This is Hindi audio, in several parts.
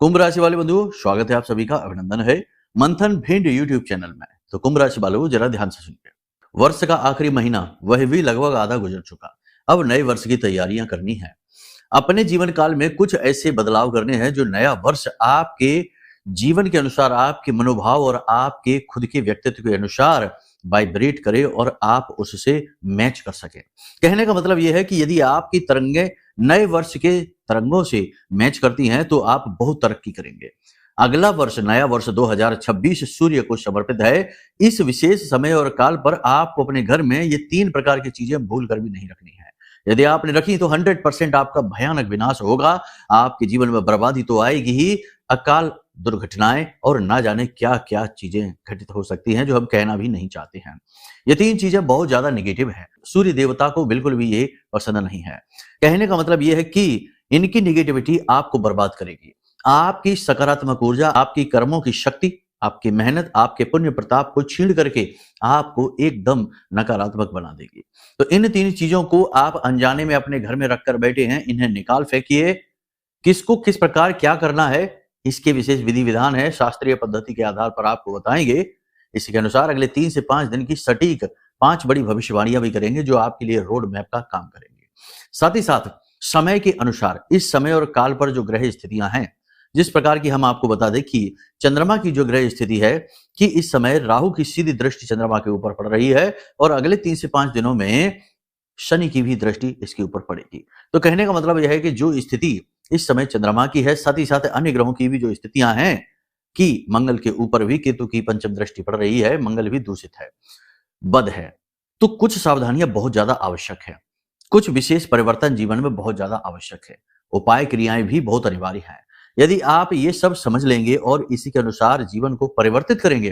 कुंभ राशि वाले बंधुओं, स्वागत है आप सभी का। अभिनंदन है मंथन भिंड यूट्यूब चैनल में। तो कुंभ राशि वालों, जरा ध्यान से सुनिए। वर्ष का आखिरी महीना वह भी लगभग आधा गुजर चुका। अब नए वर्ष की तैयारियां करनी है। अपने जीवन काल में कुछ ऐसे बदलाव करने हैं जो नया वर्ष आपके जीवन के अनुसार, आपके मनोभाव और आपके खुद के व्यक्तित्व के अनुसार वाइब्रेट करे और आप उससे मैच कर सके। कहने का मतलब यह है कि यदि आपकी तरंगें नए वर्ष के तरंगों से मैच करती हैं तो आप बहुत तरक्की करेंगे। अगला वर्ष, नया वर्ष 2026 सूर्य को समर्पित है। इस विशेष समय और काल पर आपको अपने घर में ये 3 प्रकार की चीजें भूल कर भी नहीं रखनी है। यदि आपने रखी तो 100% आपका भयानक विनाश होगा। आपके जीवन में बर्बादी तो आएगी ही, अकाल दुर्घटनाएं और ना जाने क्या क्या चीजें घटित हो सकती हैं जो हम कहना भी नहीं चाहते हैं। ये 3 चीजें बहुत ज्यादा नेगेटिव है। सूर्य देवता को बिल्कुल भी ये पसंद नहीं है। कहने का मतलब यह है कि इनकी नेगेटिविटी आपको बर्बाद करेगी। आपकी सकारात्मक ऊर्जा, आपकी कर्मों की शक्ति, आपकी मेहनत, आपके पुण्य प्रताप को छीन करके आपको एकदम नकारात्मक बना देगी। तो इन 3 चीजों को आप अनजाने में अपने घर में रखकर बैठे हैं, इन्हें निकाल फेंकिए। किसको किस प्रकार क्या करना है, इसके विशेष विधि विधान है, शास्त्रीय पद्धति के आधार पर आपको बताएंगे। इसी के अनुसार अगले 3 से 5 दिन की सटीक 5 बड़ी भविष्यवाणियां भी करेंगे जो आपके लिए रोड मैप का काम करेंगे। साथ ही साथ समय के अनुसार इस समय और काल पर जो ग्रह स्थितियां हैं, जिस प्रकार की हम आपको बता दें कि चंद्रमा की जो ग्रह स्थिति है कि इस समय राहु की सीधी दृष्टि चंद्रमा के ऊपर पड़ रही है और अगले 3 से 5 दिनों में शनि की भी दृष्टि इसके ऊपर पड़ेगी। तो कहने का मतलब यह है कि जो स्थिति इस समय चंद्रमा की है, साथ ही साथ अन्य ग्रहों की भी जो स्थितियां हैं कि मंगल के ऊपर भी केतु की पंचम दृष्टि पड़ रही है, मंगल भी दूषित है, बद है। तो कुछ सावधानियां बहुत ज्यादा आवश्यक है। कुछ विशेष परिवर्तन जीवन में बहुत ज्यादा आवश्यक है। उपाय क्रियाएं भी बहुत अनिवार्य हैं। यदि आप ये सब समझ लेंगे और इसी के अनुसार जीवन को परिवर्तित करेंगे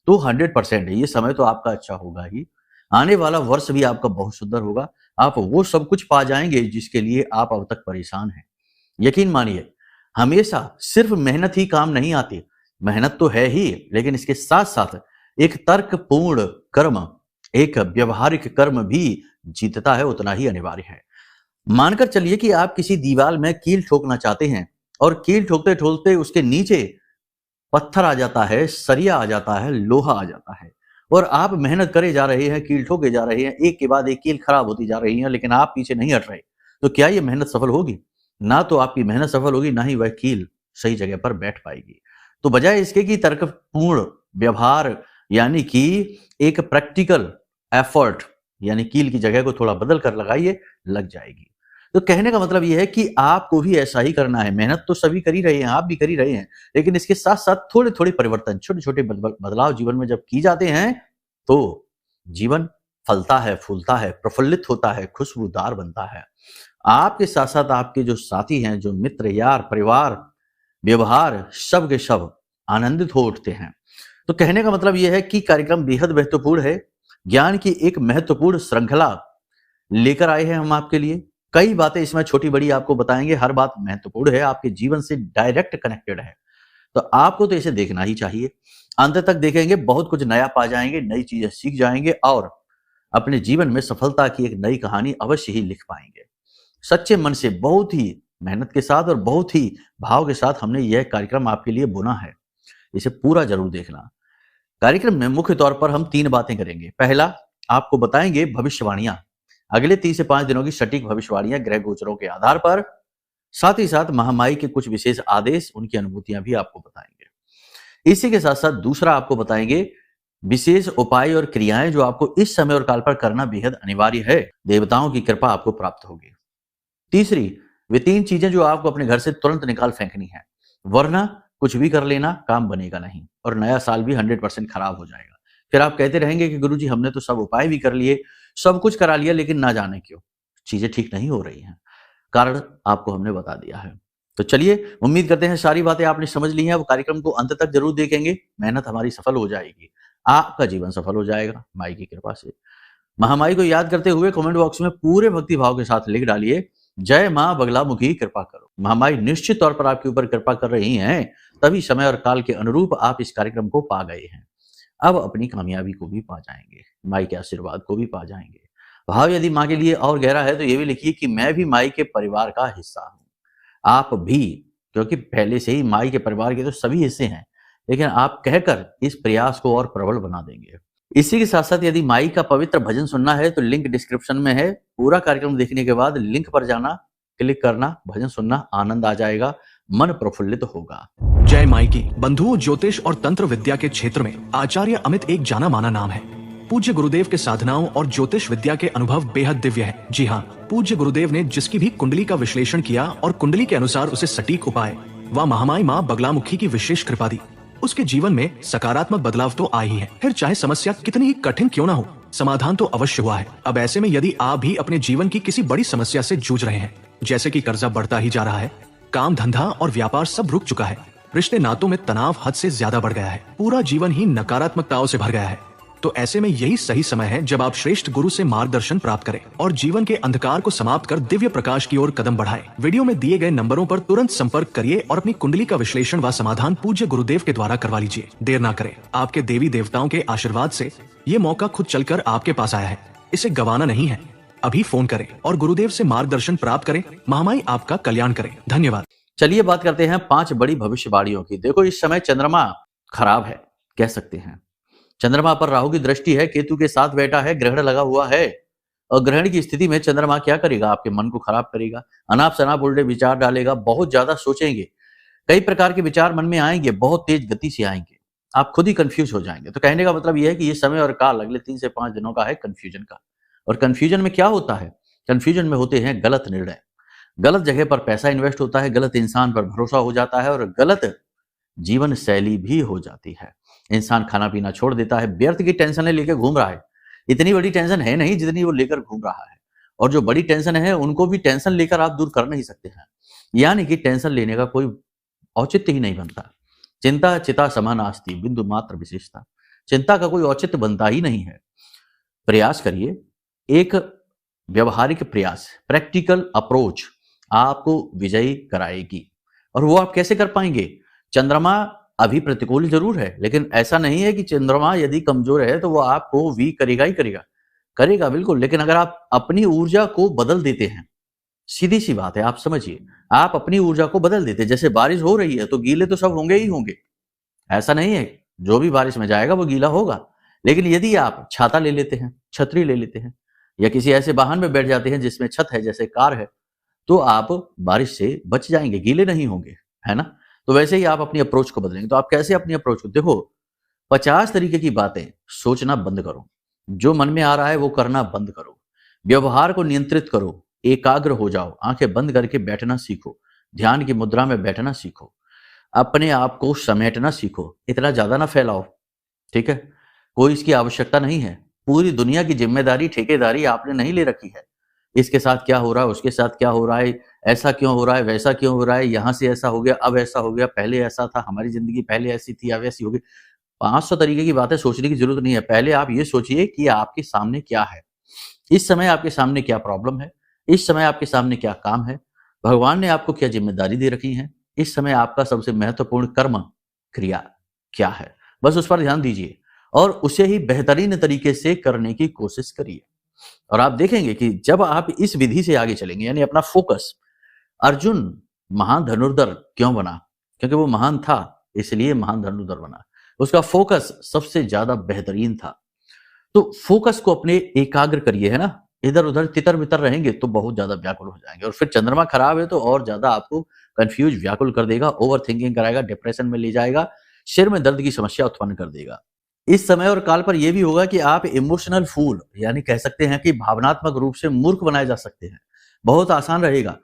तो 100% ये समय तो आपका अच्छा होगा ही। आने वाला वर्ष भी आपका बहुत सुंदर होगा। आप वो सब कुछ पा जाएंगे जिसके लिए आप अब तक परेशान हैं। यकीन मानिए, हमेशा सिर्फ मेहनत ही काम नहीं आती। मेहनत तो है ही, लेकिन इसके साथ साथ एक तर्कपूर्ण कर्म, एक व्यवहारिक कर्म भी जीतता है, उतना ही अनिवार्य है। मानकर चलिए कि आप किसी दीवार में कील ठोकना चाहते हैं और कील ठोकते ठोकते उसके नीचे पत्थर आ जाता है, सरिया आ जाता है, लोहा आ जाता है और आप मेहनत करे जा रहे हैं, कील ठोके जा रहे हैं, एक के बाद एक कील खराब होती जा रही है, लेकिन आप पीछे नहीं हट रहे। तो क्या ये मेहनत सफल होगी? ना तो आपकी मेहनत सफल होगी, ना ही वह कील सही जगह पर बैठ पाएगी। तो बजाय इसके कि तर्कपूर्ण व्यवहार यानी कि एक प्रैक्टिकल एफर्ट, यानी कील की जगह को थोड़ा बदल कर लगाइए, लग जाएगी। तो कहने का मतलब यह है कि आपको भी ऐसा ही करना है। मेहनत तो सभी कर ही रहे हैं, आप भी कर ही रहे हैं, लेकिन इसके साथ साथ थोड़े थोड़े परिवर्तन, छोटे छोटे बदलाव जीवन में जब की जाते हैं तो जीवन फलता है, फूलता है, प्रफुल्लित होता है, खुशबूदार बनता है। आपके साथ साथ आपके जो साथी हैं, जो मित्र, यार, परिवार, व्यवहार, सब के सब आनंदित हो उठते हैं। तो कहने का मतलब यह है कि कार्यक्रम बेहद महत्वपूर्ण है। ज्ञान की एक महत्वपूर्ण श्रृंखला लेकर आए हैं हम आपके लिए। कई बातें इसमें छोटी बड़ी आपको बताएंगे, हर बात महत्वपूर्ण है, आपके जीवन से डायरेक्ट कनेक्टेड है। तो आपको तो इसे देखना ही चाहिए। अंत तक देखेंगे, बहुत कुछ नया पा जाएंगे, नई चीजें सीख जाएंगे और अपने जीवन में सफलता की एक नई कहानी अवश्य ही लिख पाएंगे। सच्चे मन से, बहुत ही मेहनत के साथ और बहुत ही भाव के साथ हमने यह कार्यक्रम आपके लिए बुना है। इसे पूरा जरूर देखना। कार्यक्रम में मुख्य तौर पर हम 3 बातें करेंगे। पहला, आपको बताएंगे भविष्यवाणियां, अगले 3 से 5 दिनों की सटीक भविष्यवाणियां ग्रह गोचरों के आधार पर। साथ ही साथ महामाई के कुछ विशेष आदेश, उनकी अनुभूतियां भी आपको बताएंगे। इसी के साथ साथ दूसरा, आपको बताएंगे विशेष उपाय और क्रियाएं जो आपको इस समय और काल पर करना बेहद अनिवार्य है। देवताओं की कृपा आपको प्राप्त होगी। तीसरी, वे 3 चीजें जो आपको अपने घर से तुरंत निकाल फेंकनी है, वरना कुछ भी कर लेना काम बनेगा नहीं और नया साल भी 100% खराब हो जाएगा। फिर आप कहते रहेंगे कि गुरुजी हमने तो सब उपाय भी कर लिए, सब कुछ करा लिया, लेकिन ना जाने क्यों चीजें ठीक नहीं हो रही हैं। कारण आपको हमने बता दिया है। तो चलिए, उम्मीद करते हैं सारी बातें आपने समझ ली हैं। वो कार्यक्रम को अंत तक जरूर देखेंगे, मेहनत हमारी सफल हो जाएगी, आपका जीवन सफल हो जाएगा माई की कृपा से। महामाई को याद करते हुए कमेंट बॉक्स में पूरे भक्ति भाव के साथ लिख डालिए, जय मां बगलामुखी कृपा करो। महामाई निश्चित तौर पर आपके ऊपर कृपा कर रही हैं, तभी समय और काल के अनुरूप आप इस कार्यक्रम को पा गए हैं। अब अपनी कामयाबी को भी पा जाएंगे, माई के आशीर्वाद को भी पा जाएंगे। भाव यदि माँ के लिए और गहरा है तो ये भी लिखिए कि मैं भी माई के परिवार का हिस्सा हूं। आप भी क्योंकि पहले से ही माई के परिवार के तो सभी हिस्से हैं, लेकिन आप कहकर इस प्रयास को और प्रबल बना देंगे। इसी के साथ साथ यदि माई का पवित्र भजन सुनना है तो लिंक डिस्क्रिप्शन में है। पूरा कार्यक्रम देखने के बाद लिंक पर जाना, क्लिक करना, भजन सुनना, आनंद आ जाएगा, मन प्रफुल्लित होगा। जय माई की। बंधुओं, ज्योतिष और तंत्र विद्या के क्षेत्र में आचार्य अमित एक जाना माना नाम है। पूज्य गुरुदेव के साधनाओं और ज्योतिष विद्या के अनुभव बेहद दिव्य है। जी हाँ, पूज्य गुरुदेव ने जिसकी भी कुंडली का विश्लेषण किया और कुंडली के अनुसार उसे सटीक उपाय व महामाई माँ बगलामुखी की विशेष कृपा दी, उसके जीवन में सकारात्मक बदलाव तो आए ही है। फिर चाहे समस्या कितनी ही कठिन क्यों ना हो, समाधान तो अवश्य हुआ है। अब ऐसे में यदि आप भी अपने जीवन की किसी बड़ी समस्या से जूझ रहे हैं, जैसे कि कर्जा बढ़ता ही जा रहा है, काम धंधा और व्यापार सब रुक चुका है, रिश्ते नातों में तनाव हद से ज्यादा बढ़ गया है, पूरा जीवन ही नकारात्मकताओं से भर गया है, तो ऐसे में यही सही समय है जब आप श्रेष्ठ गुरु से मार्गदर्शन प्राप्त करें और जीवन के अंधकार को समाप्त कर दिव्य प्रकाश की ओर कदम बढ़ाएं। वीडियो में दिए गए नंबरों पर तुरंत संपर्क करिए और अपनी कुंडली का विश्लेषण व समाधान पूज्य गुरुदेव के द्वारा करवा लीजिए। देर ना करें, आपके देवी देवताओं के आशीर्वाद से ये मौका खुद चलकर आपके पास आया है, इसे गंवाना नहीं है। अभी फोन करें और गुरुदेव से मार्गदर्शन प्राप्त करें। महामाई आपका कल्याण करें। धन्यवाद। चलिए बात करते हैं 5 बड़ी भविष्यवाणियों की। देखो, इस समय चंद्रमा खराब है, कह सकते हैं। चंद्रमा पर राहु की दृष्टि है, केतु के साथ बैठा है, ग्रहण लगा हुआ है। और ग्रहण की स्थिति में चंद्रमा क्या करेगा? आपके मन को खराब करेगा, अनाप शनाप उल्टे विचार डालेगा, बहुत ज्यादा सोचेंगे, कई प्रकार के विचार मन में आएंगे, बहुत तेज गति से आएंगे, आप खुद ही कंफ्यूज हो जाएंगे। तो कहने का मतलब यह है कि ये समय और काल अगले 3 से 5 दिनों का है कंफ्यूजन का। और कंफ्यूजन में क्या होता है? कंफ्यूजन में होते हैं गलत निर्णय, गलत जगह पर पैसा इन्वेस्ट होता है, गलत इंसान पर भरोसा हो जाता है और गलत जीवन शैली भी हो जाती है। इंसान खाना पीना छोड़ देता है, व्यर्थ की टेंशन लेकर घूम रहा है। इतनी बड़ी टेंशन है नहीं जितनी वो लेकर घूम रहा है, और जो बड़ी टेंशन है उनको भी टेंशन लेकर आप दूर कर नहीं सकते हैं। यानी कि टेंशन लेने का कोई औचित्य ही नहीं बनता। चिंता चिता समा नास्ति बिंदु मात्र विशेषता, चिंता का कोई औचित्य बनता ही नहीं है। प्रयास करिए, एक व्यवहारिक प्रयास, प्रैक्टिकल अप्रोच आपको विजयी कराएगी। और वो आप कैसे कर पाएंगे? चंद्रमा अभी प्रतिकूल जरूर है, लेकिन ऐसा नहीं है कि चंद्रमा यदि कमजोर है तो वो आपको वीक करेगा ही करेगा, करेगा बिल्कुल। लेकिन अगर आप अपनी ऊर्जा को बदल देते हैं, सीधी सी बात है, आप समझिए, आप अपनी ऊर्जा को बदल देते हैं। जैसे बारिश हो रही है तो गीले तो सब होंगे ही होंगे, ऐसा नहीं है जो भी बारिश में जाएगा वो गीला होगा। लेकिन यदि आप छाता ले लेते हैं, छतरी ले लेते हैं, या किसी ऐसे वाहन में बैठ जाते हैं जिसमें छत है, जैसे कार है, तो आप बारिश से बच जाएंगे, गीले नहीं होंगे, है ना। तो वैसे ही आप अपनी अप्रोच को बदलेंगे। तो आप कैसे अपनी अप्रोच को? देखो, 50 तरीके की बातें सोचना बंद करो, जो मन में आ रहा है वो करना बंद करो, व्यवहार को नियंत्रित करो, एकाग्र हो जाओ, आंखें बंद करके बैठना सीखो, ध्यान की मुद्रा में बैठना सीखो, अपने आप को समेटना सीखो, इतना ज्यादा ना फैलाओ, ठीक है। कोई इसकी आवश्यकता नहीं है। पूरी दुनिया की जिम्मेदारी, ठेकेदारी आपने नहीं ले रखी है। इसके साथ क्या हो रहा है, उसके साथ क्या हो रहा है, ऐसा क्यों हो रहा है, वैसा क्यों हो रहा है, यहां से ऐसा हो गया, अब ऐसा हो गया, पहले ऐसा था, हमारी जिंदगी पहले ऐसी थी, अब ऐसी होगी। 500 तरीके की बातें सोचने की जरूरत नहीं है। पहले आप ये सोचिए कि आपके सामने क्या है, इस समय आपके सामने क्या प्रॉब्लम है, इस समय आपके सामने क्या काम है, भगवान ने आपको क्या जिम्मेदारी दे रखी है, इस समय आपका सबसे महत्वपूर्ण कर्म क्रिया क्या है, बस उस पर ध्यान दीजिए और उसे ही बेहतरीन तरीके से करने की कोशिश करिए। और आप देखेंगे कि जब आप इस विधि से आगे चलेंगे, यानी अपना फोकस, अर्जुन महान धनुर्धर क्यों बना? क्योंकि वो महान था, इसलिए महान धनुर्धर बना। उसका फोकस सबसे ज्यादा बेहतरीन था। तो फोकस को अपने एकाग्र करिए, है ना। इधर उधर तितर बितर रहेंगे तो बहुत ज्यादा व्याकुल हो जाएंगे, और फिर चंद्रमा खराब है तो और ज्यादा आपको कंफ्यूज, व्याकुल कर देगा, ओवर थिंकिंग कराएगा, डिप्रेशन में ले जाएगा, सिर में दर्द की समस्या उत्पन्न कर देगा। इस समय और काल पर यह भी होगा कि आप इमोशनल फूल, यानी कह सकते हैं कि भावनात्मक रूप से मूर्ख बनाए जा सकते हैं। बहुत आसान रहेगा।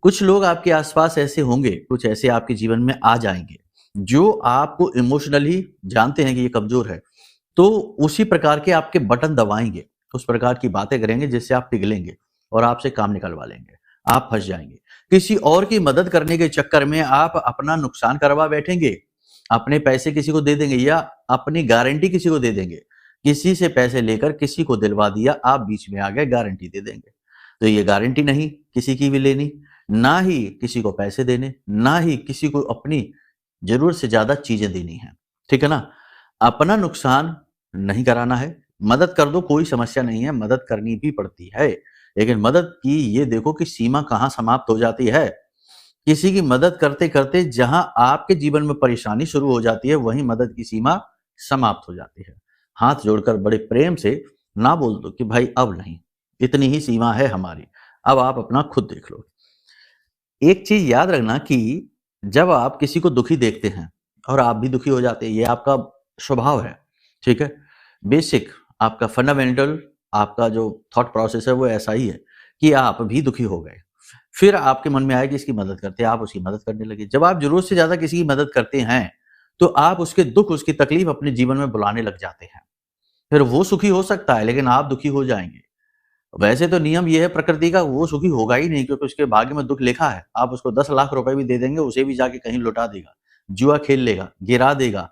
कुछ लोग आपके आसपास ऐसे होंगे, कुछ ऐसे आपके जीवन में आ जाएंगे जो आपको इमोशनली जानते हैं कि ये कमजोर है, तो उसी प्रकार के आपके बटन दबाएंगे, उस प्रकार की बातें करेंगे जिससे आप पिघलेंगे और आपसे काम निकलवा लेंगे, आप फंस जाएंगे। किसी और की मदद करने के चक्कर में आप अपना नुकसान करवा बैठेंगे, अपने पैसे किसी को दे देंगे या अपनी गारंटी किसी को दे देंगे। किसी से पैसे लेकर किसी को दिलवा दिया, आप बीच में आ गए, गारंटी दे देंगे। तो ये गारंटी नहीं किसी की भी लेनी, ना ही किसी को पैसे देने, ना ही किसी को अपनी जरूरत से ज्यादा चीजें देनी है, ठीक है ना। अपना नुकसान नहीं कराना है। मदद कर दो, कोई समस्या नहीं है, मदद करनी भी पड़ती है, लेकिन मदद की ये देखो कि सीमा कहाँ समाप्त हो जाती है। किसी की मदद करते करते जहां आपके जीवन में परेशानी शुरू हो जाती है, वहीं मदद की सीमा समाप्त हो जाती है। हाथ जोड़कर बड़े प्रेम से ना बोल दो कि भाई अब नहीं, इतनी ही सीमा है हमारी, अब आप अपना खुद देख लो। एक चीज याद रखना कि जब आप किसी को दुखी देखते हैं और आप भी दुखी हो जाते हैं, ये आपका स्वभाव है, ठीक है। बेसिक आपका फंडामेंटल आपका जो थॉट प्रोसेस है वो ऐसा ही है कि आप भी दुखी हो गए, फिर आपके मन में आया कि इसकी मदद करते हैं, आप उसकी मदद करने लगे। जब आप जरूरत से ज्यादा किसी की मदद करते हैं तो आप उसके दुख, उसकी तकलीफ अपने जीवन में बुलाने लग जाते हैं। फिर वो सुखी हो सकता है लेकिन आप दुखी हो जाएंगे। वैसे तो नियम ये है प्रकृति का, वो सुखी होगा ही नहीं क्योंकि उसके भाग्य में दुख लिखा है। आप उसको 10 लाख रुपए भी दे देंगे, उसे भी जाके कहीं लुटा देगा, जुआ खेल लेगा, गिरा देगा,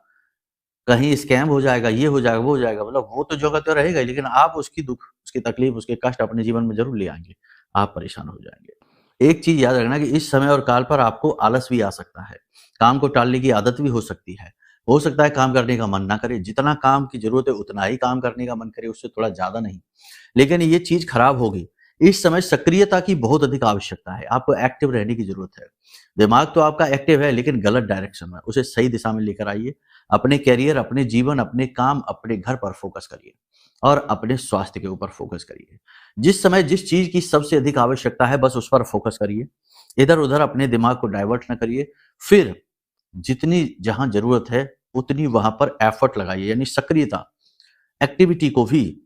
कहीं स्कैम हो जाएगा, ये हो जाएगा, वो हो जाएगा, मतलब वो तो जगह तो रहेगा ही, लेकिन आप उसकी दुख, उसकी तकलीफ, उसके कष्ट अपने जीवन में जरूर ले आएंगे, आप परेशान हो जाएंगे। एक चीज याद रखना कि इस समय और काल पर आपको आलस भी आ सकता है, काम को टालने की आदत भी हो सकती है। हो सकता है काम करने का मन ना करे, जितना काम की जरूरत है उतना ही काम करने का मन करे, उससे थोड़ा ज्यादा नहीं। लेकिन ये चीज खराब होगी। इस समय सक्रियता की बहुत अधिक आवश्यकता है, आपको एक्टिव रहने की जरूरत है। दिमाग तो आपका एक्टिव है लेकिन गलत डायरेक्शन में, उसे सही दिशा में लेकर आइए। अपने करियर, अपने जीवन, अपने काम, अपने घर पर फोकस करिए और अपने स्वास्थ्य के ऊपर फोकस करिए। जिस समय जिस चीज की सबसे अधिक आवश्यकता है बस उस पर फोकस करिए, इधर उधर अपने दिमाग को डाइवर्ट ना करिए। फिर जितनी जहां जरूरत है उतनी वहां पर एफर्ट लगाइए, यानी सक्रियता, एक्टिविटी को भी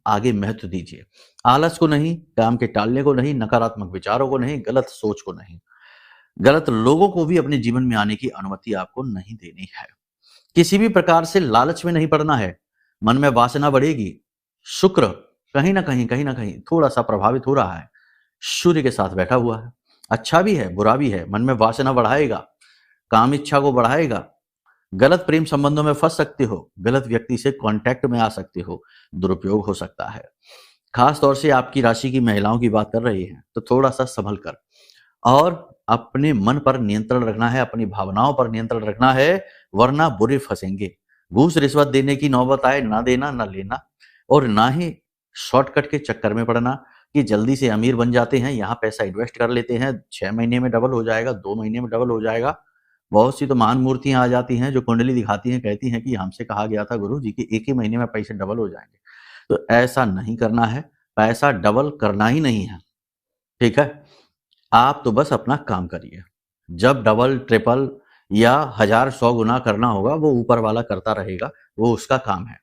आगे महत्व दीजिए। आलस को नहीं, काम के टालने को नहीं, नकारात्मक विचारों को नहीं, गलत सोच को नहीं, गलत लोगों को भी अपने जीवन में आने की अनुमति आपको नहीं देनी है। किसी भी प्रकार से लालच में नहीं पड़ना है, मन में वासना बढ़ेगी। शुक्र कहीं ना कहीं थोड़ा सा प्रभावित हो रहा है, सूर्य के साथ बैठा हुआ है, अच्छा भी है बुरा भी है, मन में वासना बढ़ाएगा, काम इच्छा को बढ़ाएगा। गलत प्रेम संबंधों में फंस सकते हो, गलत व्यक्ति से कांटेक्ट में आ सकते हो, दुरुपयोग हो सकता है। खास तौर से आपकी राशि की महिलाओं की बात कर रही हैं तो थोड़ा सा संभल कर और अपने मन पर नियंत्रण रखना है, अपनी भावनाओं पर नियंत्रण रखना है, वरना बुरे फंसेंगे। घूस रिश्वत देने की नौबत आए ना देना ना लेना, और ना ही शॉर्टकट के चक्कर में पड़ना कि जल्दी से अमीर बन जाते हैं, यहाँ पैसा इन्वेस्ट कर लेते हैं, 6 महीने में डबल हो जाएगा, 2 महीने में डबल हो जाएगा। बहुत सी तो महान मूर्तियां आ जाती हैं जो कुंडली दिखाती हैं, कहती हैं कि हमसे कहा गया था गुरु जी कि एक ही महीने में पैसे डबल हो जाएंगे। तो ऐसा नहीं करना है, पैसा डबल करना ही नहीं है, ठीक है। आप तो बस अपना काम करिए, जब डबल ट्रिपल या 1000 100 गुना करना होगा वो ऊपर वाला करता रहेगा, वो उसका काम है।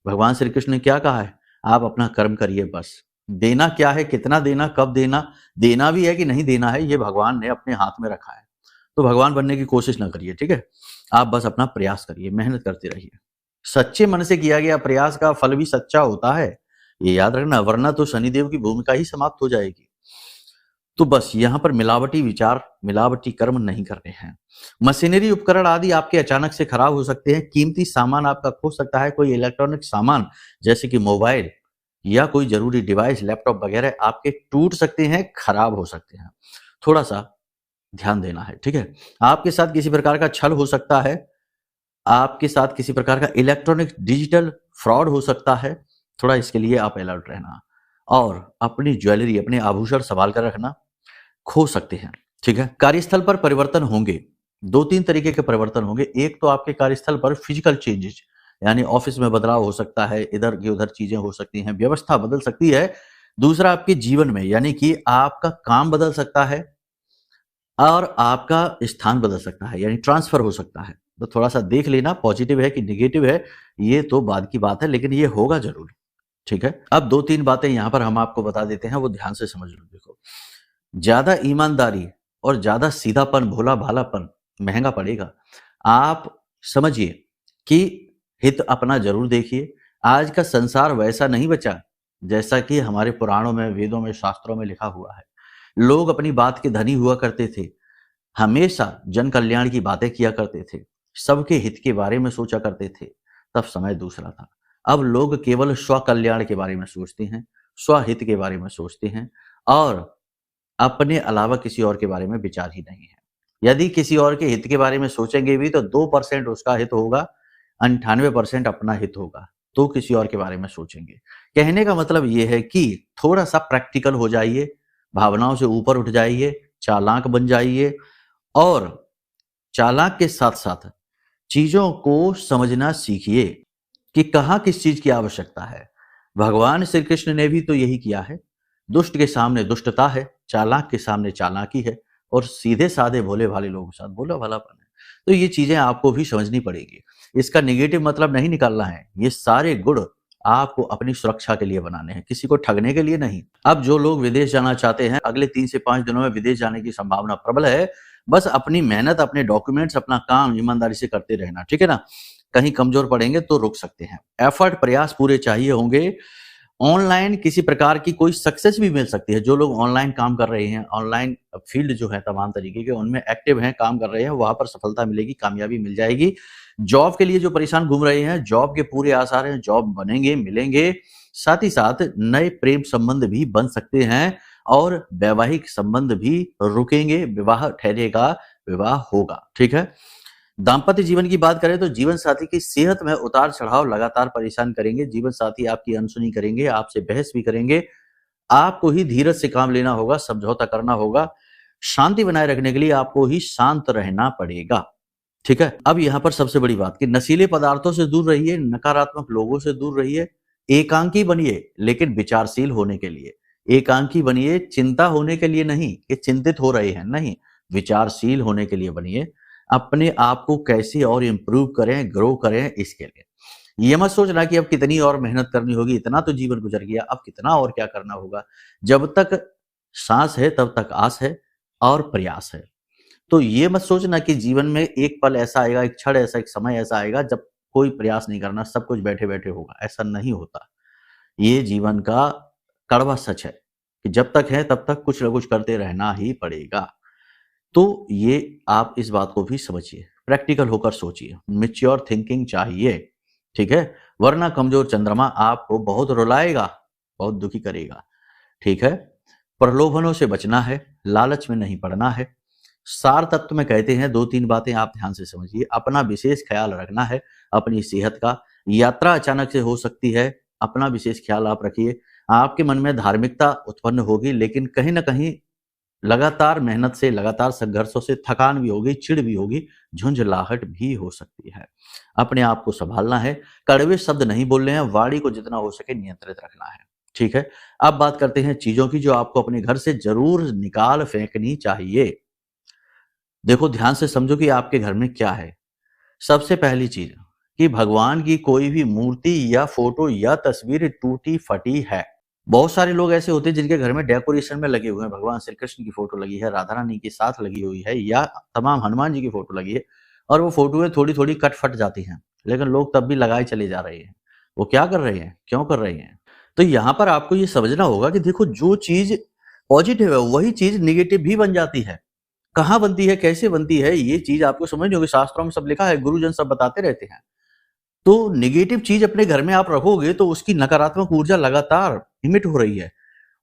भगवान श्री कृष्ण ने क्या कहा है, आप अपना कर्म करिए बस। देना क्या है, कितना देना, कब देना, देना भी है कि नहीं देना है, ये भगवान ने अपने हाथ में रखा है। तो भगवान बनने की कोशिश ना करिए, ठीक है। आप बस अपना प्रयास करिए, मेहनत करते रहिए। सच्चे मन से किया गया प्रयास का फल भी सच्चा होता है, ये याद रखना, वरना तो शनिदेव की भूमिका ही समाप्त हो जाएगी। तो बस यहाँ पर मिलावटी विचार, मिलावटी कर्म नहीं करने हैं। मशीनरी उपकरण आदि आपके अचानक से खराब हो सकते हैं, कीमती सामान आपका खो सकता है, कोई इलेक्ट्रॉनिक सामान जैसे कि मोबाइल या कोई जरूरी डिवाइस, लैपटॉप वगैरह आपके टूट सकते हैं, खराब हो सकते हैं। थोड़ा सा ध्यान देना है, ठीक है। आपके साथ किसी प्रकार का छल हो सकता है, आपके साथ किसी प्रकार का इलेक्ट्रॉनिक डिजिटल फ्रॉड हो सकता है, थोड़ा इसके लिए आप अलर्ट रहना। और अपनी ज्वेलरी, अपने आभूषण संभाल कर रखना, खो सकते हैं, ठीक है। कार्यस्थल पर परिवर्तन होंगे, 2-3 तरीके के परिवर्तन होंगे। एक तो आपके कार्यस्थल पर फिजिकल चेंजेस, यानी ऑफिस में बदलाव हो सकता है, इधर की उधर चीजें हो सकती हैं, व्यवस्था बदल सकती है। दूसरा आपके जीवन में, यानी कि आपका काम बदल सकता है और आपका स्थान बदल सकता है, यानी ट्रांसफर हो सकता है। तो थोड़ा सा देख लेना, पॉजिटिव है कि नेगेटिव है, ये तो बाद की बात है, लेकिन ये होगा जरूर, ठीक है। अब 2-3 बातें यहां पर हम आपको बता देते हैं, वो ध्यान से समझ लो। देखो, ज्यादा ईमानदारी और ज्यादा सीधापन, भोला भालापन महंगा पड़ेगा। आप समझिए कि हित अपना जरूर देखिए। आज का संसार वैसा नहीं बचा जैसा कि हमारे पुराणों में, वेदों में, शास्त्रों में लिखा हुआ है। लोग अपनी बात के धनी हुआ करते थे, हमेशा जन कल्याण की बातें किया करते थे, सबके हित के बारे में सोचा करते थे। तब समय दूसरा था। अब लोग केवल स्व कल्याण के बारे में सोचते हैं, स्वहित के बारे में सोचते हैं और अपने अलावा किसी और के बारे में विचार ही नहीं है। यदि किसी और के हित के बारे में सोचेंगे भी तो 2% उसका हित होगा, 98% अपना हित होगा, तो किसी और के बारे में सोचेंगे। कहने का मतलब यह है कि थोड़ा सा प्रैक्टिकल हो जाइए, भावनाओं से ऊपर उठ जाइए, चालाक बन जाइए और चालाक के साथ साथ चीजों को समझना सीखिए कि कहाँ किस चीज की आवश्यकता है। भगवान श्री कृष्ण ने भी तो यही किया है। दुष्ट के सामने दुष्टता है, चालाक के सामने चालाकी है, और सीधे साधे भोले भाले लोगों के साथ भोला भालापन है। तो ये चीजें आपको भी समझनी पड़ेगी। इसका नेगेटिव मतलब नहीं निकालना है। ये सारे गुण आपको अपनी सुरक्षा के लिए बनाने हैं, किसी को ठगने के लिए नहीं। अब जो लोग विदेश जाना चाहते हैं, अगले 3 से 5 दिनों में विदेश जाने की संभावना प्रबल है। बस अपनी मेहनत, अपने डॉक्यूमेंट्स, अपना काम ईमानदारी से करते रहना, ठीक है ना। कहीं कमजोर पड़ेंगे तो रुक सकते हैं। एफर्ट, प्रयास पूरे चाहिए होंगे। ऑनलाइन किसी प्रकार की कोई सक्सेस भी मिल सकती है। जो लोग ऑनलाइन काम कर रहे हैं, ऑनलाइन फील्ड जो है तमाम तरीके के उनमें एक्टिव हैं, काम कर रहे हैं, वहां पर सफलता मिलेगी, कामयाबी मिल जाएगी। जॉब के लिए जो परेशान घूम रहे हैं, जॉब के पूरे आसार हैं, जॉब बनेंगे, मिलेंगे। साथ ही साथ नए प्रेम संबंध भी बन सकते हैं और वैवाहिक संबंध भी रुकेंगे, विवाह ठहरेगा, विवाह होगा, ठीक है। दाम्पत्य जीवन की बात करें तो जीवन साथी की सेहत में उतार चढ़ाव लगातार परेशान करेंगे। जीवन साथी आपकी अनसुनी करेंगे, आपसे बहस भी करेंगे। आपको ही धीरज से काम लेना होगा, समझौता करना होगा। शांति बनाए रखने के लिए आपको ही शांत रहना पड़ेगा, ठीक है। अब यहाँ पर सबसे बड़ी बात कि नशीले पदार्थों से दूर रहिए, नकारात्मक लोगों से दूर रहिए। एकांकी बनिए, लेकिन विचारशील होने के लिए। एकांकी बनिए, चिंता होने के लिए नहीं कि चिंतित हो रहे हैं, नहीं, विचारशील होने के लिए बनिए। अपने आप को कैसे और इम्प्रूव करें, ग्रो करें, इसके लिए। ये मत सोचना कि अब कितनी और मेहनत करनी होगी, इतना तो जीवन गुजर गया, अब कितना और क्या करना होगा। जब तक सांस है तब तक आस है और प्रयास है। तो ये मत सोचना कि जीवन में एक पल ऐसा आएगा, एक क्षण ऐसा, एक समय ऐसा आएगा जब कोई प्रयास नहीं करना, सब कुछ बैठे बैठे होगा। ऐसा नहीं होता। ये जीवन का कड़वा सच है कि जब तक है तब तक कुछ ना कुछ करते रहना ही पड़ेगा। तो ये आप इस बात को भी समझिए, प्रैक्टिकल होकर सोचिए, मैच्योर थिंकिंग चाहिए, ठीक है। वरना कमजोर चंद्रमा आपको बहुत रुलाएगा, बहुत दुखी करेगा, ठीक है। प्रलोभनों से बचना है, लालच में नहीं पड़ना है। सार तत्व में कहते हैं 2-3 बातें आप ध्यान से समझिए। अपना विशेष ख्याल रखना है, अपनी सेहत का। यात्रा अचानक से हो सकती है, अपना विशेष ख्याल आप रखिए। आपके मन में धार्मिकता उत्पन्न होगी, लेकिन कहीं ना कहीं लगातार मेहनत से, लगातार संघर्षों से थकान भी होगी, चिढ़ भी होगी, झुंझलाहट भी हो सकती है। अपने आप को संभालना है, कड़वे शब्द नहीं बोलने हैं, वाणी को जितना हो सके नियंत्रित रखना है, ठीक है। अब बात करते हैं चीजों की जो आपको अपने घर से जरूर निकाल फेंकनी चाहिए। देखो, ध्यान से समझो कि आपके घर में क्या है। सबसे पहली चीज कि भगवान की कोई भी मूर्ति या फोटो या तस्वीर टूटी फटी है। बहुत सारे लोग ऐसे होते हैं जिनके घर में डेकोरेशन में लगे हुए हैं, भगवान श्री कृष्ण की फोटो लगी है, राधा रानी के साथ लगी हुई है, या तमाम हनुमान जी की फोटो लगी है, और वो फोटोएं थोड़ी थोड़ी कट फट जाती हैं, लेकिन लोग तब भी लगाए चले जा रहे हैं। वो क्या कर रहे हैं, क्यों कर रहे हैं? तो यहाँ पर आपको ये समझना होगा कि देखो, जो चीज पॉजिटिव है वही चीज निगेटिव भी बन जाती है। कहाँ बनती है, कैसे बनती है, ये चीज आपको समझनी होगी। शास्त्रों में सब लिखा है, गुरुजन सब बताते रहते हैं। तो नेगेटिव चीज अपने घर में आप रखोगे तो उसकी नकारात्मक ऊर्जा लगातार इमिट हो रही है,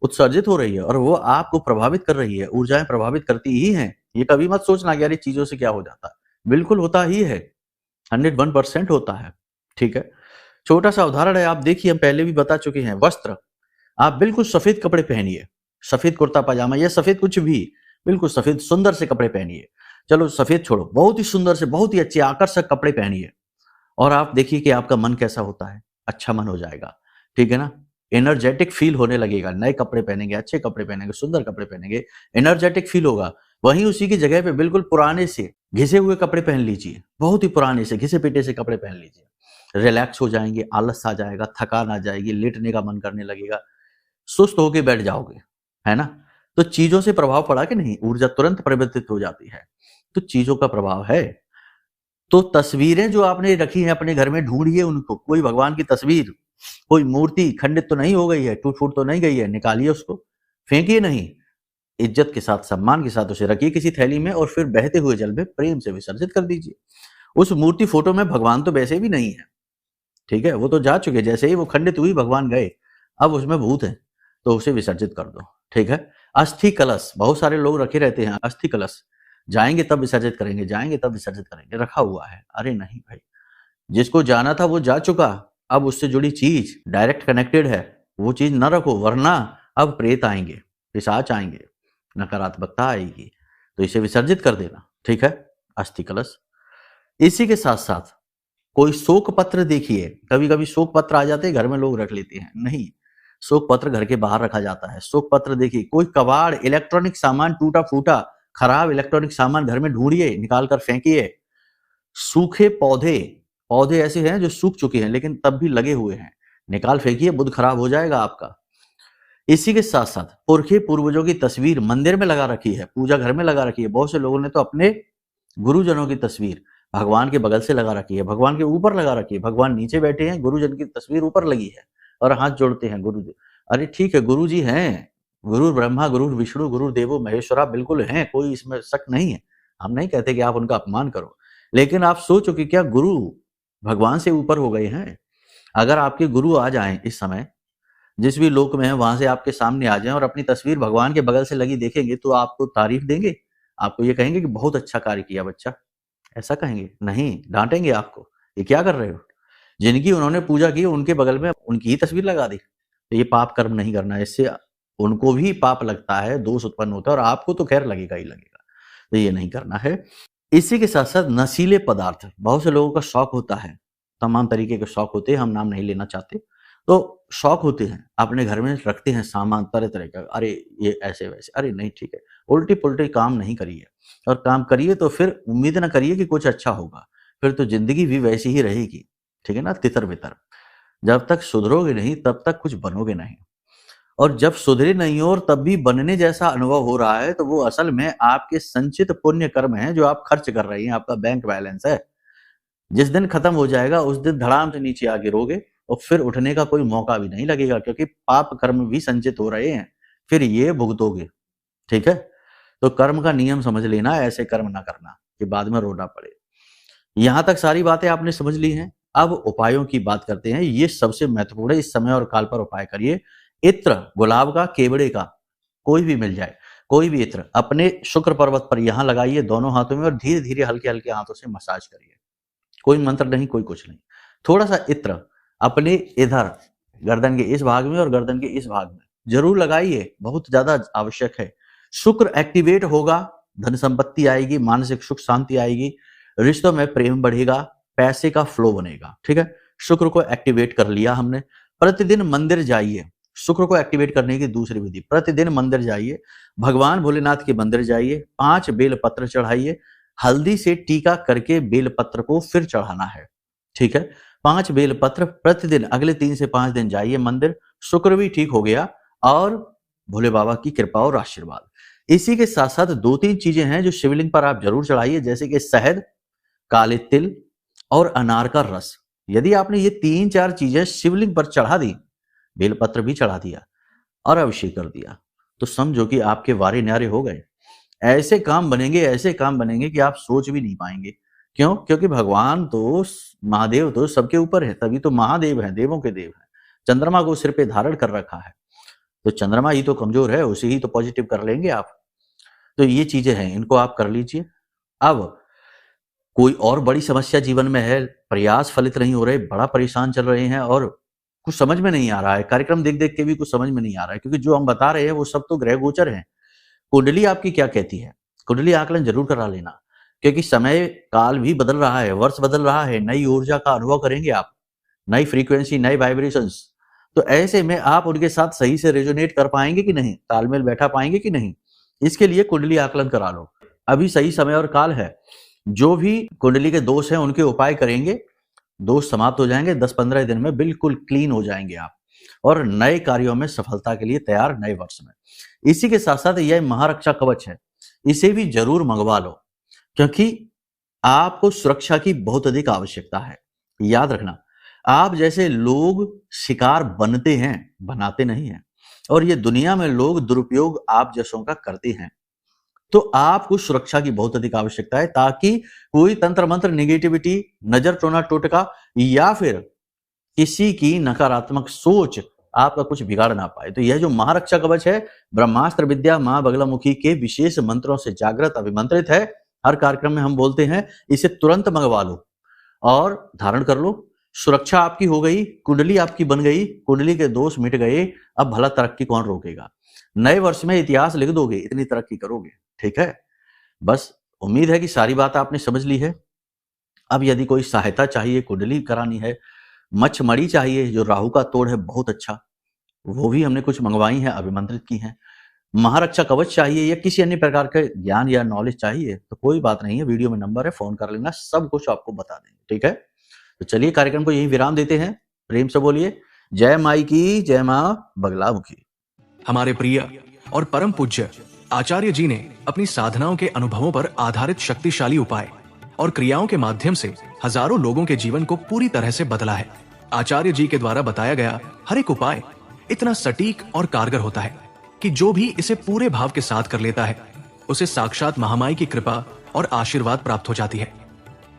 उत्सर्जित हो रही है, और वो आपको प्रभावित कर रही है। ऊर्जाएं प्रभावित करती ही हैं। ये कभी मत सोचना कि यार ये चीजों से क्या हो जाता है। बिल्कुल होता ही है, 101% होता है, ठीक है। छोटा सा उदाहरण है, आप देखिए, हम पहले भी बता चुके हैं। वस्त्र, आप बिल्कुल सफेद कपड़े पहनिए, सफेद कुर्ता पजामा या सफेद कुछ भी, बिल्कुल सफेद सुंदर से कपड़े पहनिए। चलो सफेद छोड़ो, बहुत ही सुंदर से, बहुत ही अच्छे आकर्षक कपड़े पहनिए, और आप देखिए कि आपका मन कैसा होता है। अच्छा मन हो जाएगा, ठीक है ना। एनर्जेटिक फील होने लगेगा। नए कपड़े पहनेंगे, अच्छे कपड़े पहनेंगे, सुंदर कपड़े पहनेंगे, एनर्जेटिक फील होगा। वहीं उसी की जगह पे बिल्कुल पुराने से घिसे हुए कपड़े पहन लीजिए, बहुत ही पुराने से घिसे पीटे से कपड़े पहन लीजिए। रिलैक्स हो जाएंगे, आलस आ जाएगा, थकान आ जाएगी, लेटने का मन करने लगेगा, सुस्त होके बैठ जाओगे, है ना। तो चीजों से प्रभाव पड़ा कि नहीं, ऊर्जा तुरंत परिवर्तित हो जाती है। तो चीजों का प्रभाव है। तो तस्वीरें जो आपने रखी हैं अपने घर में, ढूंढिए उनको। कोई भगवान की तस्वीर, कोई मूर्ति खंडित तो नहीं हो गई है, टूट फूट तो नहीं गई है, निकालिए उसको, फेंकिए नहीं। इज्जत के साथ, सम्मान के साथ उसे रखिए किसी थैली में, और फिर बहते हुए जल में प्रेम से विसर्जित कर दीजिए। उस मूर्ति फोटो में भगवान तो वैसे भी नहीं है, ठीक है, वो तो जा चुके। जैसे ही वो खंडित हुई, भगवान गए, अब उसमें भूत है, तो उसे विसर्जित कर दो, ठीक है। अस्थि कलश, बहुत सारे लोग रखे रहते हैं अस्थि कलश, जाएंगे तब विसर्जित करेंगे, जाएंगे तब विसर्जित करेंगे, रखा हुआ है। अरे नहीं भाई, जिसको जाना था वो जा चुका, अब उससे जुड़ी चीज डायरेक्ट कनेक्टेड है, वो चीज ना रखो, वरना अब प्रेत आएंगे, पिशाच आएंगे, नकारात्मकता आएगी, तो इसे विसर्जित कर देना, ठीक है, अस्थि कलश। इसी के साथ साथ कोई शोक पत्र, देखिए कभी कभी शोक पत्र आ जाते हैं घर में, लोग रख लेते हैं, नहीं, शोक पत्र घर के बाहर रखा जाता है। शोक पत्र देखिए, कोई कबाड़, इलेक्ट्रॉनिक सामान टूटा फूटा, खराब इलेक्ट्रॉनिक सामान घर में ढूंढिए, निकाल कर फेंकिए। सूखे पौधे, पौधे ऐसे हैं जो सूख चुके हैं लेकिन तब भी लगे हुए हैं, निकाल फेंकिए, बुध खराब हो जाएगा आपका। इसी के साथ साथ पुरखे पूर्वजों की तस्वीर मंदिर में लगा रखी है, पूजा घर में लगा रखी है। बहुत से लोगों ने तो अपने गुरुजनों की तस्वीर भगवान के बगल से लगा रखी है, भगवान के ऊपर लगा रखी है, भगवान नीचे बैठे हैं, गुरुजन की तस्वीर ऊपर लगी है और हाथ जोड़ते हैं गुरु जी। अरे ठीक है, गुरु जी हैं, गुरु ब्रह्मा, गुरु विष्णु, गुरु देवो महेश्वरा, बिल्कुल हैं, कोई इसमें शक नहीं है। हम नहीं कहते कि आप उनका अपमान करो, लेकिन आप सोचो कि क्या गुरु भगवान से ऊपर हो गए हैं? अगर आपके गुरु आ जाएं इस समय, जिस भी लोक में है वहां से आपके सामने आ जाएं और अपनी तस्वीर भगवान के बगल से लगी देखेंगे, तो आपको तारीफ देंगे, आपको ये कहेंगे कि बहुत अच्छा कार्य किया बच्चा, ऐसा कहेंगे? नहीं, डांटेंगे आपको, ये क्या कर रहे हो? जिनकी उन्होंने पूजा की उनके बगल में उनकी ही तस्वीर लगा दी, तो ये पाप कर्म नहीं करना है, इससे उनको भी पाप लगता है, दोष उत्पन्न होता है और आपको तो खैर लगेगा ही लगेगा, तो ये नहीं करना है। इसी के साथ साथ नशीले पदार्थ, बहुत से लोगों का शौक होता है, तमाम तरीके के शौक होते हैं, हम नाम नहीं लेना चाहते, तो शौक होते हैं, अपने घर में रखते हैं सामान तरह तरह का, अरे ये ऐसे वैसे, अरे नहीं ठीक है, उल्टी पुल्टी काम नहीं करिए, और काम करिए तो फिर उम्मीद ना करिए कि कुछ अच्छा होगा, फिर तो जिंदगी भी वैसी ही रहेगी, ठीक है ना, तितर बितर। जब तक सुधरोगे नहीं तब तक कुछ बनोगे नहीं, और जब सुधरे नहीं हो और तब भी बनने जैसा अनुभव हो रहा है, तो वो असल में आपके संचित पुण्य कर्म हैं जो आप खर्च कर रही हैं, आपका बैंक बैलेंस है। जिस दिन खत्म हो जाएगा उस दिन धड़ाम से नीचे आ गिरोगे और फिर उठने का कोई मौका भी नहीं लगेगा, क्योंकि पाप कर्म भी संचित हो रहे हैं, फिर ये भुगतोगे, ठीक है। तो कर्म का नियम समझ लेना, ऐसे कर्म ना करना कि बाद में रोना पड़े। यहां तक सारी बातें आपने समझ ली हैं, अब उपायों की बात करते हैं। ये सबसे महत्वपूर्ण है, इस समय और काल पर उपाय करिए। इत्र, गुलाब का, केवड़े का, कोई भी मिल जाए, कोई भी इत्र अपने शुक्र पर्वत पर यहां लगाइए दोनों हाथों में, और धीरे धीरे हल्के हल्के हाथों से मसाज करिए। कोई मंत्र नहीं, कोई कुछ नहीं, थोड़ा सा इत्र अपने इधर गर्दन के इस भाग में और गर्दन के इस भाग में जरूर लगाइए, बहुत ज्यादा आवश्यक है। शुक्र एक्टिवेट होगा, धन संपत्ति आएगी, मानसिक सुख शांति आएगी, रिश्तों में प्रेम बढ़ेगा, पैसे का फ्लो बनेगा, ठीक है। शुक्र को एक्टिवेट कर लिया हमने। प्रतिदिन मंदिर जाइए, शुक्र को एक्टिवेट करने की दूसरी विधि, प्रतिदिन मंदिर जाइए, भगवान भोलेनाथ के मंदिर जाइए, 5 बेल पत्र चढ़ाइए, हल्दी से टीका करके बेल पत्र को फिर चढ़ाना है, ठीक है। 5 बेल पत्र प्रतिदिन, अगले 3 से 5 दिन जाइए मंदिर, शुक्र भी ठीक हो गया और भोले बाबा की कृपा और आशीर्वाद। इसी के साथ साथ 2-3 चीजें हैं जो शिवलिंग पर आप जरूर चढ़ाइए, जैसे कि शहद, काले तिल और अनार का रस। यदि आपने ये 3-4 चीजें शिवलिंग पर चढ़ा दी, बेलपत्र भी चढ़ा दिया और अभिषेक कर दिया, तो समझो कि आपके वारे न्यारे हो गए। ऐसे काम बनेंगे, ऐसे काम बनेंगे कि आप सोच भी नहीं पाएंगे। क्यों? क्योंकि भगवान तो, महादेव तो सबके ऊपर है, तभी तो महादेव है, देवों के देव है। चंद्रमा को सिर पे धारण कर रखा है, तो चंद्रमा ही तो कमजोर है, उसे ही तो पॉजिटिव कर लेंगे आप। तो ये चीजें हैं, इनको आप कर लीजिए। अब कोई और बड़ी समस्या जीवन में है, प्रयास फलित नहीं हो रहे, बड़ा परेशान चल रहे हैं और कुछ समझ में नहीं आ रहा है, कार्यक्रम देख देख के भी कुछ समझ में नहीं आ रहा है, क्योंकि जो हम बता रहे हैं वो सब तो ग्रह गोचर हैं। कुंडली आपकी क्या कहती है, कुंडली आकलन जरूर करा लेना, क्योंकि समय काल भी बदल रहा है, वर्ष बदल रहा है, नई ऊर्जा का अनुभव करेंगे आप, नई फ्रीक्वेंसी, नई वाइब्रेशंस। तो ऐसे में आप उनके साथ सही से रेजोनेट कर पाएंगे कि नहीं, तालमेल बैठा पाएंगे कि नहीं, इसके लिए कुंडली आकलन करा लो। अभी सही समय और काल है। जो भी कुंडली के दोष हैं उनके उपाय करेंगे, दोष समाप्त हो जाएंगे, 10-15 दिन में बिल्कुल क्लीन हो जाएंगे आप, और नए कार्यों में सफलता के लिए तैयार नए वर्ष में। इसी के साथ साथ यह महारक्षा कवच है, इसे भी जरूर मंगवा लो, क्योंकि आपको सुरक्षा की बहुत अधिक आवश्यकता है। याद रखना, आप जैसे लोग शिकार बनते हैं, बनाते नहीं हैं, और ये दुनिया में लोग दुरुपयोग आप जैसों का करते हैं। तो आपको सुरक्षा की बहुत अधिक आवश्यकता है, ताकि कोई तंत्र मंत्र, नेगेटिविटी, नजर, टोना टोटका या फिर किसी की नकारात्मक सोच आपका कुछ बिगाड़ ना पाए। तो यह जो महारक्षा कवच है, ब्रह्मास्त्र विद्या मां बगलामुखी के विशेष मंत्रों से जागृत अभिमंत्रित है। हर कार्यक्रम में हम बोलते हैं, इसे तुरंत मंगवा लो और धारण कर लो। सुरक्षा आपकी हो गई, कुंडली आपकी बन गई, कुंडली के दोष मिट गए, अब भला तरक्की कौन रोकेगा। नए वर्ष में इतिहास लिख दोगे, इतनी तरक्की करोगे, ठीक है। बस उम्मीद है कि सारी बात आपने समझ ली है। अब यदि कोई सहायता चाहिए, कुंडली करानी है, मच्छमड़ी चाहिए जो राहु का तोड़ है बहुत अच्छा, वो भी हमने कुछ मंगवाई है, अभिमंत्रित की हैं। महारक्षा कवच चाहिए या किसी अन्य प्रकार के ज्ञान या नॉलेज चाहिए तो कोई बात नहीं है, वीडियो में नंबर है, फोन कर लेना, सब कुछ आपको बता देंगे। ठीक है, तो चलिए कार्यक्रम को यही विराम देते हैं। प्रेम से बोलिए जय माई की, जय माँ बगलामुखी। हमारे प्रिय और परम पूज्य आचार्य जी ने अपनी साधनाओं के अनुभवों पर आधारित शक्तिशाली उपाय और क्रियाओं के माध्यम से हजारों लोगों के जीवन को पूरी तरह से बदला है। आचार्य जी के द्वारा बताया गया हर एक उपाय इतना सटीक और कारगर होता है कि जो भी इसे पूरे भाव के साथ कर लेता है उसे साक्षात महामाई की कृपा और आशीर्वाद प्राप्त हो जाती है।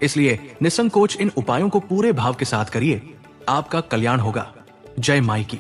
इसलिए निसंकोच इन उपायों को पूरे भाव के साथ करिए, आपका कल्याण होगा। जय माई की।